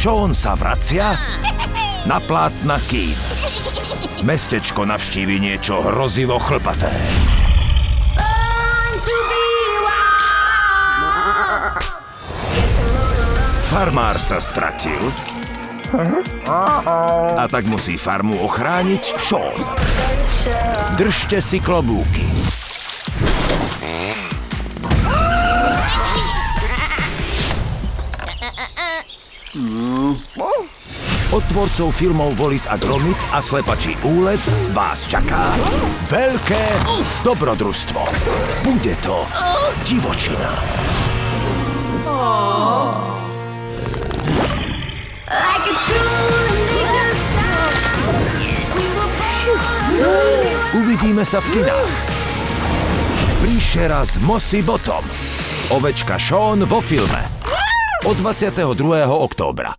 Sean sa vracia na plátna kín. Mestečko navštívi niečo hrozivo chlpaté. Farmár sa stratil a tak musí farmu ochrániť Sean. Držte si klobúky. Od tvorcov filmov Wallace a Gromit a Slepačí úlet vás čaká veľké dobrodružstvo. Bude to divočina. Uvidíme sa v kinách. Príšera z Mossy Bottom. Ovečka Sean vo filme. Od 22. októbra.